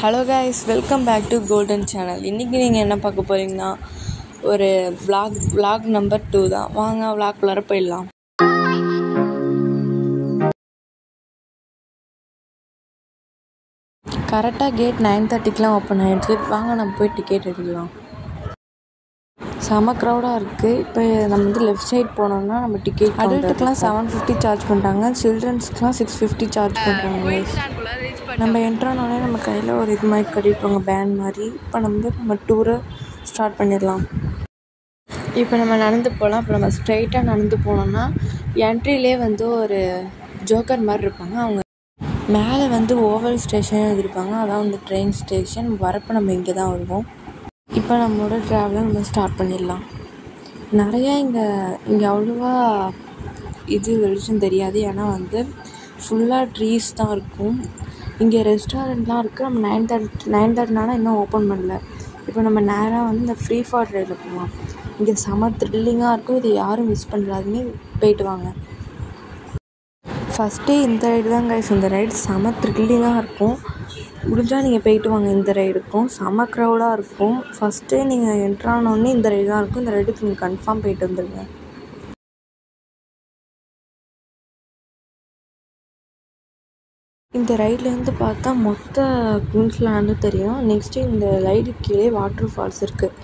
Hello guys, welcome back to golden channel. இன்றைக்கி நீங்கள் என்ன பார்க்க போகிறீங்கன்னா ஒரு vlog நம்பர் 2 தான். வாங்க vlogக்குள்ளார போயிடலாம். கரெக்டாக கேட் 9:30க்குலாம் ஓப்பன் ஆகிடுச்சு. வாங்க நம்ம போய் டிக்கெட் எடுக்கலாம். செம க்ரௌடாக இருக்குது. இப்போ நம்ம வந்து லெஃப்ட் சைட் போனோம்னா நம்ம டிக்கெட் அடல்ட்டுக்கெலாம் 750 சார்ஜ் பண்ணுறாங்க, சில்ட்ரன்ஸ்க்குலாம் 650 சார்ஜ் பண்ணுறாங்க. நம்ம என்ட்ரானோடனே நம்ம கையில் ஒரு இது மாதிரி கட்டிட்டுவாங்க, பேண்ட் மாதிரி. இப்போ நம்ம டூரை ஸ்டார்ட் பண்ணிடலாம். இப்போ நம்ம நடந்து போகலாம். இப்போ நம்ம ஸ்ட்ரைட்டாக நடந்து போனோம்னா என்ட்ரிலே வந்து ஒரு ஜோக்கர் மாதிரி இருப்பாங்க. அவங்க மேலே வந்து ஓவல் ஸ்டேஷன் எழுதியிருப்பாங்க, அதான் வந்து ட்ரெயின் ஸ்டேஷன். வரப்போ நம்ம இங்கே தான் வருவோம். இப்போ நம்மளோட ட்ராவலை நம்ம ஸ்டார்ட் பண்ணிடலாம். நிறையா இங்கே அவ்வளோவா வெளிச்சம் தெரியாது, ஏன்னா வந்து ஃபுல்லாக ட்ரீஸ் தான் இருக்கும். இங்கே ரெஸ்டாரண்ட்லாம் இருக்குது. நம்ம 9:30 இன்னும் ஓப்பன் பண்ணல. இப்போ நம்ம நேராக வந்து இந்த ஃப்ரீ ஃபால் ரைடில் போகலாம். இங்கே செம த்ரில்லிங்காக இருக்கும். இதை யாரும் மிஸ் பண்ணுறாதுன்னு போயிட்டு வாங்க. ஃபஸ்ட்டே இந்த ரைடு தான் கைஸ். இந்த ரைடு செம த்ரில்லிங்காக இருக்கும். முடிஞ்சால் நீங்கள் போயிட்டு வாங்க. இந்த ரைடுக்கும் செம க்ரௌடாக இருக்கும். ஃபஸ்ட்டே நீங்கள் என்ட்ரானோடனே இந்த ரைடு தான் இருக்கும். இந்த ரைடுக்கு நீங்கள் கன்ஃபார்ம் போயிட்டு வந்துடுங்க. இந்த ரைட்லேருந்து பார்த்தா மொத்த குயின்ஸ்லாண்டு தெரியும். நெக்ஸ்ட்டு இந்த ரைடுக்கு கீழே வாட்டர் ஃபால்ஸ் இருக்குது.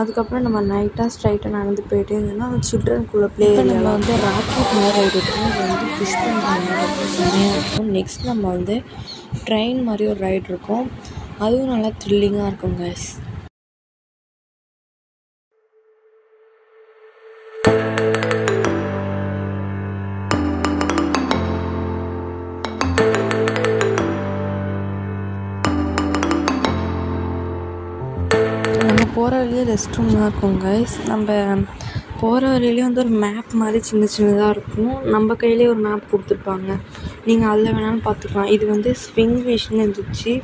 அதுக்கப்புறம் நம்ம நைட்டாக ஸ்ட்ரைட்டாக நடந்து போயிட்டே இருந்தோம்னா அந்த சில்ட்ரனுக்குள்ளே ப்ளே ஏரியாவில் வந்து ராக்கெட் மாதிரி ரைடு இருக்கும். அது வந்து ஃபிஷ் பண்ணுறாங்க, செம்மையாக இருக்கும். நெக்ஸ்ட் நம்ம வந்து ட்ரெயின் மாதிரி ஒரு ரைடு இருக்கும், அதுவும் நல்லா த்ரில்லிங்காக இருக்கும் கைஸ். நம்ம போகிற வழியே ரெஸ்ட் ரூம்லாம் இருக்கும் கைஸ். நம்ம போகிற வழியிலே வந்து ஒரு மேப் மாதிரி சின்னதாக இருக்கும். நம்ம கையிலே ஒரு மேப் கொடுத்துருப்பாங்க, நீங்கள் அதில் வேணாலும் பார்த்துக்கலாம். இது வந்து ஸ்விங் ஃபிஷ்னு இருந்துச்சு,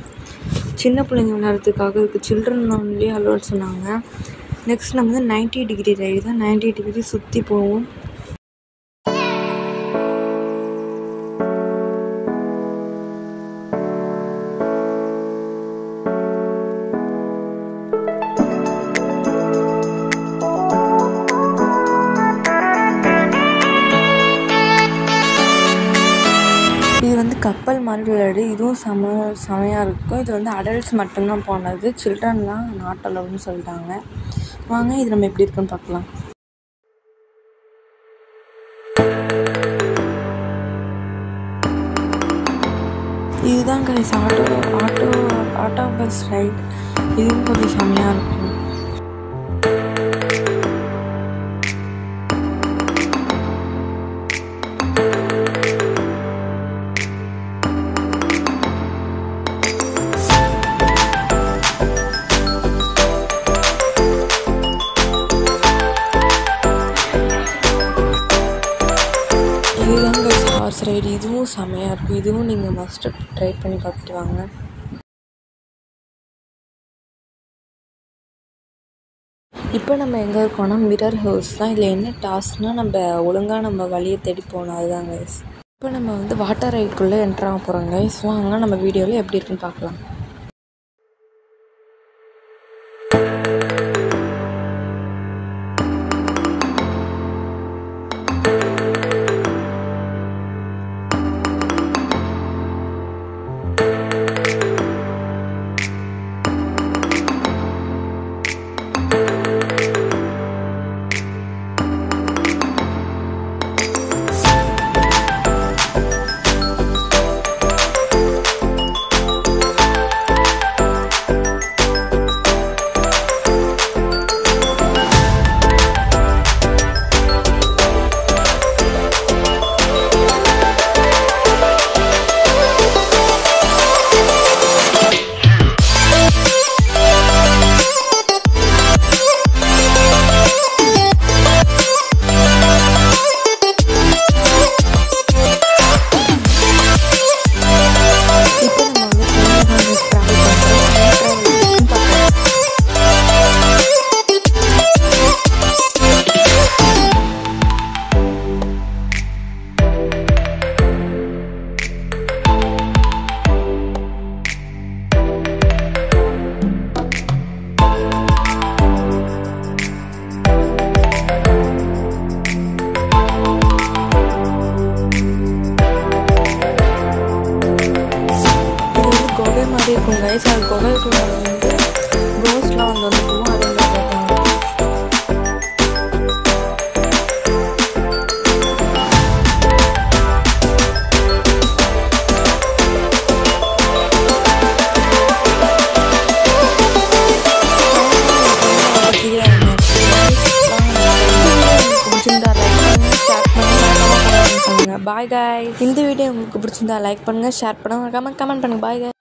சின்ன பிள்ளைங்க விளையாடுறதுக்காக இருக்குது. சில்ட்ரன் ஒன்லி அலோட் சொன்னாங்க. நெக்ஸ்ட் நம்ம வந்து 90 டிகிரி ரைடு தான். 90 டிகிரி சுற்றி போவோம். இது வந்து கப்பல் மாதிரி விளையாடு, இதுவும் செமையாக இருக்கும். இது வந்து அடல்ட்ஸ் மட்டும்தான் போனது, சில்ட்ரன்லாம் நாட் அலோவ்டுன்னு சொல்லிட்டாங்க. வாங்க இது நம்ம எப்படி இருக்குன்னு பார்க்கலாம். இதுதான் கைஸ் ஆட்டோ பஸ் ரைட். இதுவும் கொஞ்சம் செமையாக இருக்கும். இதுதான் கைஸ் ஹார்ஸ் ரைடு. இதுவும் செமையாக இருக்கும். இதுவும் நீங்கள் மஸ்ட்டு ட்ரை பண்ணி பார்த்துட்டு வாங்க. இப்போ நம்ம எங்கே இருக்கோம்னா மிரர் ஹவுஸ் தான். இதில் என்ன டாஸ்க்னால் நம்ம ஒழுங்காக நம்ம வழியை தேடி போகணும், அதுதான் கைஸ். இப்போ நம்ம வந்து வாட்டர் ரைடுக்குள்ளே என்ட்ராக போகிறோம் கைஸ். வாங்க நம்ம வீடியோவில் எப்படி இருக்குன்னு பார்க்கலாம். இருக்கும் கைஸ். அது குகைக்குள்ள வந்து கோஸ்ட்லாம் வந்துருக்குமோ அது வந்து பார்ப்பாங்க. Bye guys. இந்த வீடியோ உங்களுக்கு பிடிச்சிருந்தா லைக் பண்ணுங்கள், ஷேர் பண்ணுங்கள், கமெண்ட் பண்ணுங்கள். Bye guys.